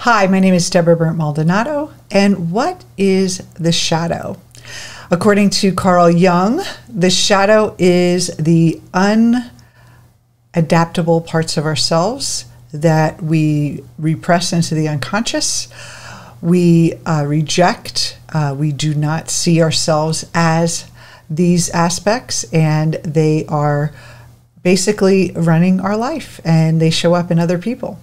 Hi, my name is Deborah Burnt Maldonado, and what is the shadow? According to Carl Jung, the shadow is the unadaptable parts of ourselves that we repress into the unconscious. We reject, we do not see ourselves as these aspects, and they are basically running our life, and they show up in other people.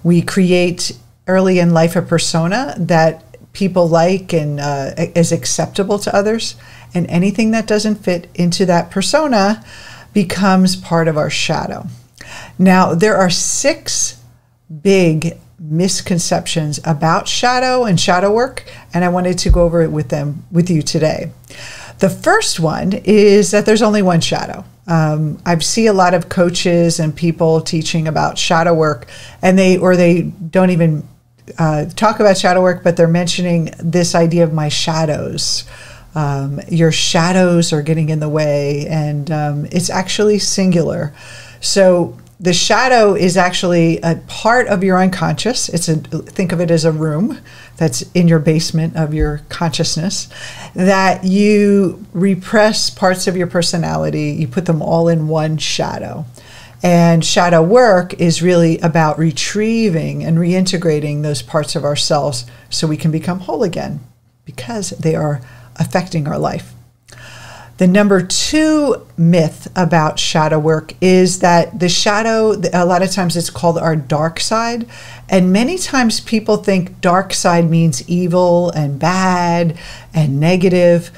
We create early in life a persona that people like and is acceptable to others, and anything that doesn't fit into that persona becomes part of our shadow. Now, there are 6 big misconceptions about shadow and shadow work, and I wanted to go over it with you today. The first one is that there's only one shadow. I see a lot of coaches and people teaching about shadow work, and they don't even talk about shadow work, but they're mentioning this idea of my shadows. Your shadows are getting in the way, and it's actually singular. So the shadow is actually a part of your unconscious. Think of it as a room that's in your basement of your consciousness, that you repress parts of your personality, you put them all in one shadow. And shadow work is really about retrieving and reintegrating those parts of ourselves so we can become whole again, because they are affecting our life. The number 2 myth about shadow work is that the shadow, a lot of times it's called our dark side. And many times people think dark side means evil and bad and negative.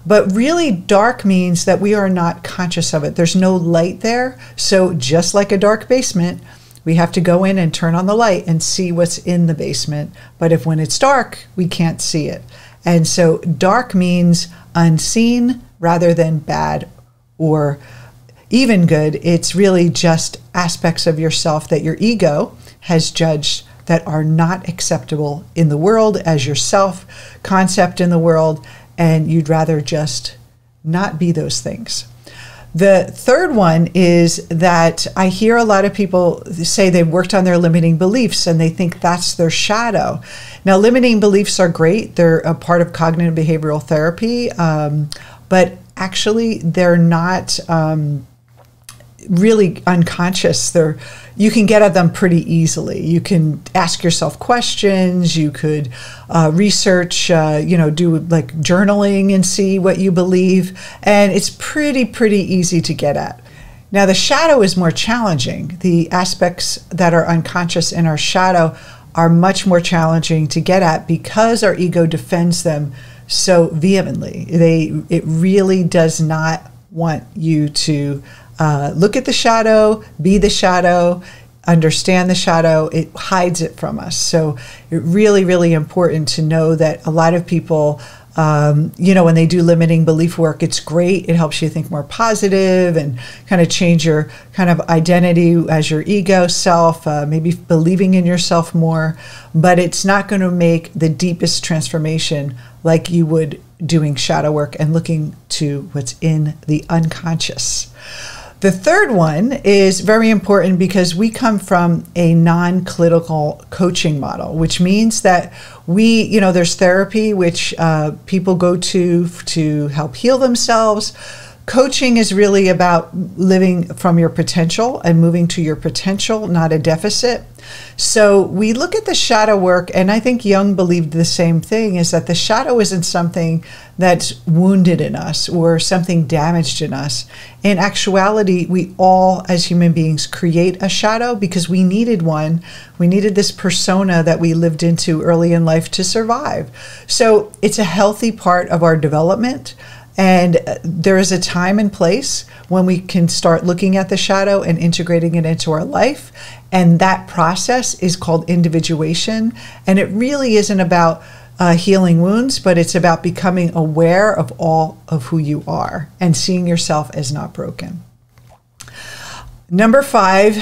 But really, dark means that we are not conscious of it. There's no light there. So just like a dark basement, we have to go in and turn on the light and see what's in the basement. But when it's dark, we can't see it. And so dark means unseen rather than bad or even good. It's really just aspects of yourself that your ego has judged that are not acceptable in the world as your self-concept in the world, and you'd rather just not be those things. The third one is that I hear a lot of people say they've worked on their limiting beliefs and they think that's their shadow. Now, limiting beliefs are great. They're a part of cognitive behavioral therapy, but actually they're not really unconscious. You can get at them pretty easily. You can ask yourself questions. You could research, do like journaling and see what you believe. And it's pretty easy to get at. Now, the shadow is more challenging. The aspects that are unconscious in our shadow are much more challenging to get at because our ego defends them so vehemently. It really does not want you to look at the shadow, be the shadow, understand the shadow. It hides it from us. So it's really important to know that a lot of people, when they do limiting belief work, it's great. It helps you think more positive and kind of change your kind of identity as your ego self, maybe believing in yourself more, but it's not going to make the deepest transformation like you would doing shadow work and looking to what's in the unconscious. The third one is very important because we come from a non-clinical coaching model, which means that there's therapy, which people go to help heal themselves. Coaching is really about living from your potential and moving to your potential, not a deficit. So we look at the shadow work, and I think Jung believed the same thing, is that the shadow isn't something that's wounded in us or something damaged in us. In actuality, we all, as human beings, create a shadow because we needed one. We needed this persona that we lived into early in life to survive. So it's a healthy part of our development. And there is a time and place when we can start looking at the shadow and integrating it into our life. And that process is called individuation. And it really isn't about healing wounds, but it's about becoming aware of all of who you are and seeing yourself as not broken. Number 5,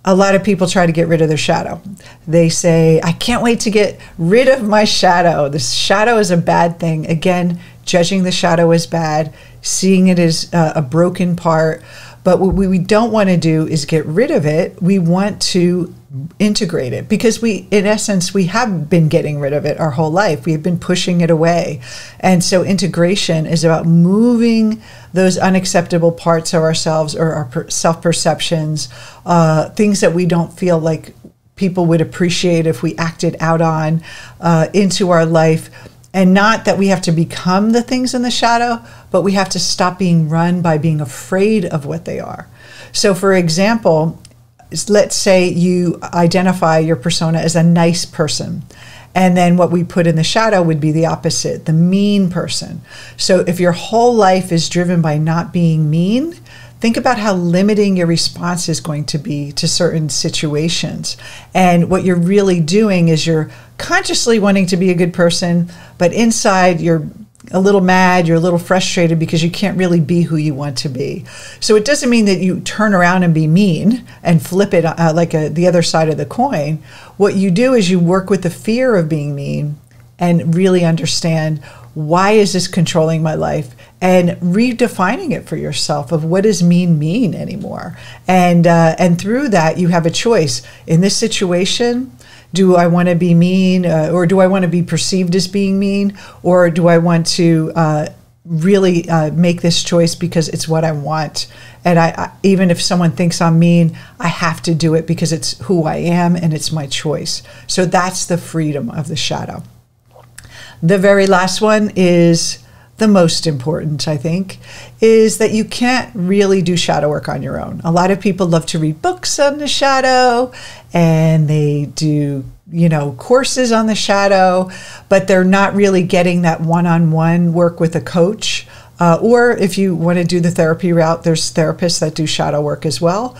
a lot of people try to get rid of their shadow. They say, I can't wait to get rid of my shadow. This shadow is a bad thing. Again, judging the shadow as bad, seeing it as a broken part. But what we don't want to do is get rid of it. We want to integrate it, because in essence, we have been getting rid of it our whole life. We have been pushing it away. And so integration is about moving those unacceptable parts of ourselves, or our self-perceptions, things that we don't feel like people would appreciate if we acted out on, into our life. And not that we have to become the things in the shadow, but we have to stop being run by being afraid of what they are. So for example, let's say you identify your persona as a nice person. And then what we put in the shadow would be the opposite, the mean person. So if your whole life is driven by not being mean, think about how limiting your response is going to be to certain situations. And what you're really doing is you're consciously wanting to be a good person, but inside you're a little mad, you're a little frustrated because you can't really be who you want to be. So it doesn't mean that you turn around and be mean and flip it the other side of the coin. What you do is you work with the fear of being mean and really understand, why is this controlling my life? And redefining it for yourself of what does mean anymore. And through that, you have a choice. In this situation, do I want to be mean, or do I want to be perceived as being mean? Or do I want to really make this choice because it's what I want? And I even if someone thinks I'm mean, I have to do it because it's who I am and it's my choice. So that's the freedom of the shadow. The very last one is the most important, I think, is that you can't really do shadow work on your own. A lot of people love to read books on the shadow, and they do, courses on the shadow, but they're not really getting that one-on-one work with a coach. Or if you want to do the therapy route, there's therapists that do shadow work as well.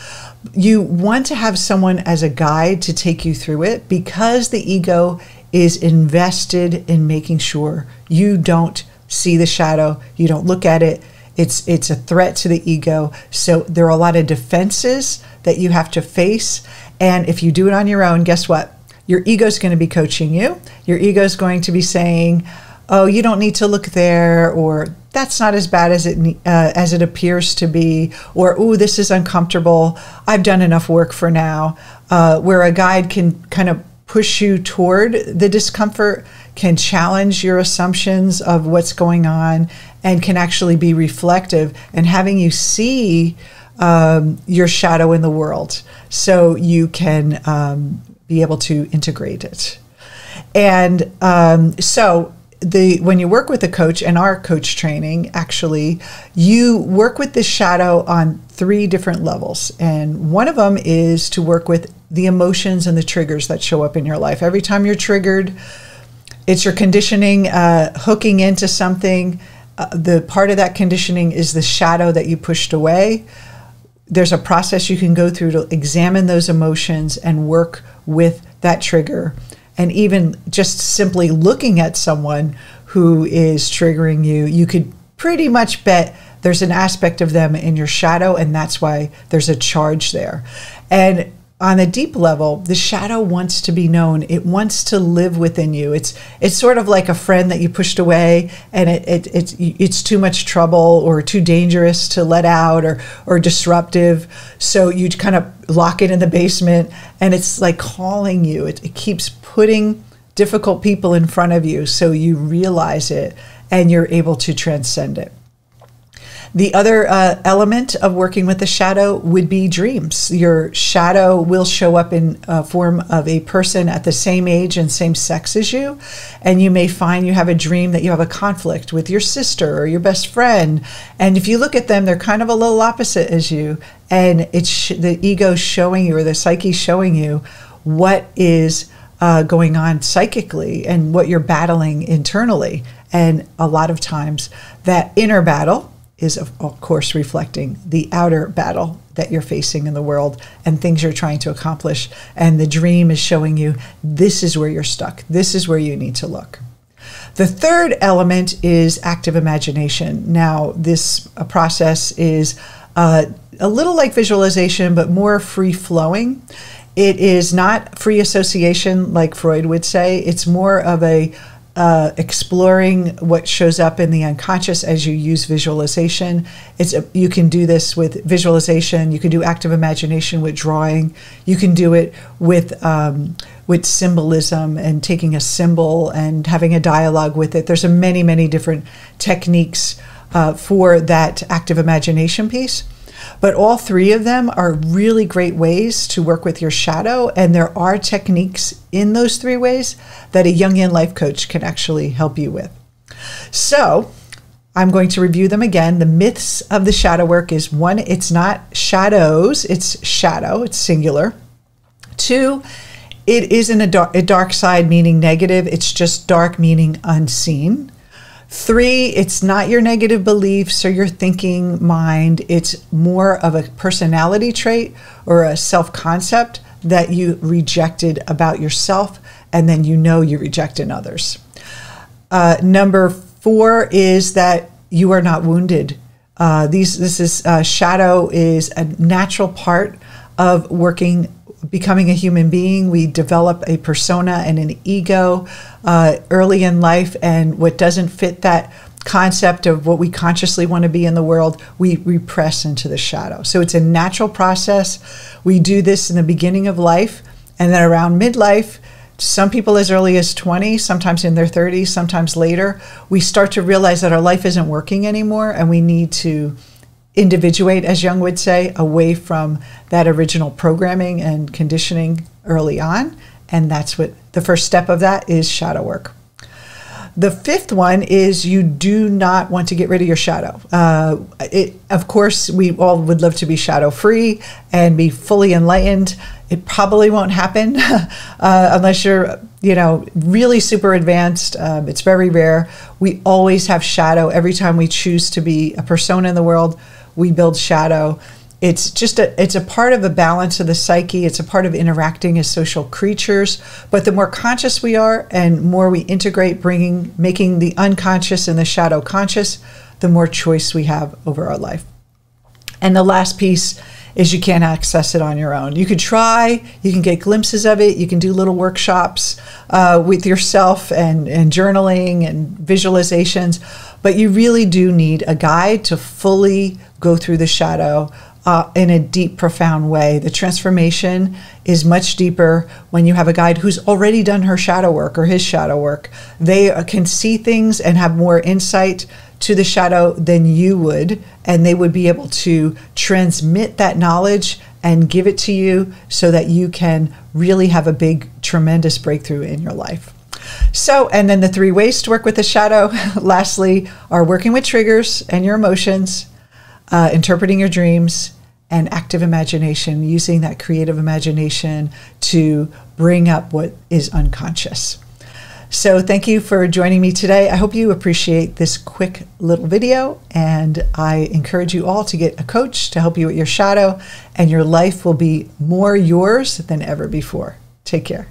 You want to have someone as a guide to take you through it, because the ego is invested in making sure you don't see the shadow, you don't look at it. It's a threat to the ego. So there are a lot of defenses that you have to face. And if you do it on your own, guess what? Your ego is going to be coaching you. Your ego is going to be saying, oh, you don't need to look there, or that's not as bad as it appears to be, or, oh, this is uncomfortable, I've done enough work for now. Where a guide can kind of push you toward the discomfort, can challenge your assumptions of what's going on, and can actually be reflective and having you see your shadow in the world, so you can be able to integrate it. And so when you work with a coach, and our coach training, actually, you work with the shadow on 3 different levels. And one of them is to work with the emotions and the triggers that show up in your life. Every time you're triggered, it's your conditioning hooking into something. The part of that conditioning is the shadow that you pushed away. There's a process you can go through to examine those emotions and work with that trigger. And even just simply looking at someone who is triggering you, you could pretty much bet there's an aspect of them in your shadow, and that's why there's a charge there. And on a deep level, the shadow wants to be known. It wants to live within you. It's sort of like a friend that you pushed away, and it's too much trouble or too dangerous to let out, or disruptive. So you kind of lock it in the basement, and it's like calling you. It keeps putting difficult people in front of you, so you realize it and you're able to transcend it. The other element of working with the shadow would be dreams. Your shadow will show up in form of a person at the same age and same sex as you. And you may find you have a dream that you have a conflict with your sister or your best friend. And if you look at them, they're kind of a little opposite as you. And it's the ego showing you, or the psyche showing you, what is going on psychically and what you're battling internally. And a lot of times that inner battle is, of course, reflecting the outer battle that you're facing in the world and things you're trying to accomplish. And the dream is showing you, this is where you're stuck. This is where you need to look. The third element is active imagination. Now, this process is a little like visualization, but more free-flowing. It is not free association like Freud would say. It's more of a exploring what shows up in the unconscious as you use visualization. You can do this with visualization. You can do active imagination with drawing. You can do it with symbolism and taking a symbol and having a dialogue with it. There's many, many different techniques for that active imagination piece. But all three of them are really great ways to work with your shadow, and there are techniques in those three ways that a Jungian life coach can actually help you with. So I'm going to review them again. The myths of the shadow work is: 1, it's not shadows, it's shadow, it's singular. 2, it isn't a dark side, meaning negative, it's just dark, meaning unseen. 3, it's not your negative beliefs or your thinking mind. It's more of a personality trait or a self-concept that you rejected about yourself, and then you know you reject in others. Number 4 is that you are not wounded. Shadow is a natural part of becoming a human being. We develop a persona and an ego early in life, and what doesn't fit that concept of what we consciously want to be in the world, we repress into the shadow. So it's a natural process. We do this in the beginning of life, and then around midlife, some people as early as 20, sometimes in their 30s, sometimes later, we start to realize that our life isn't working anymore, and we need to individuate, as Jung would say, away from that original programming and conditioning early on. And that's what the first step of that is: shadow work. The 5th one is you do not want to get rid of your shadow. Of course, we all would love to be shadow free and be fully enlightened. It probably won't happen unless you're, really super advanced. It's very rare. We always have shadow. Every time we choose to be a persona in the world, we build shadow. It's a part of a balance of the psyche. It's a part of interacting as social creatures. But the more conscious we are and more we integrate, making the unconscious and the shadow conscious, the more choice we have over our life. And the last piece is you can't access it on your own. You could try, you can get glimpses of it, you can do little workshops with yourself and journaling and visualizations, but you really do need a guide to fully go through the shadow in a deep, profound way. The transformation is much deeper when you have a guide who's already done her shadow work or his shadow work. They can see things and have more insight to the shadow than you would, and they would be able to transmit that knowledge and give it to you so that you can really have a big, tremendous breakthrough in your life. So, and then the 3 ways to work with the shadow, lastly, are working with triggers and your emotions, interpreting your dreams, and active imagination, using that creative imagination to bring up what is unconscious. So thank you for joining me today. I hope you appreciate this quick little video, and I encourage you all to get a coach to help you with your shadow, and your life will be more yours than ever before. Take care.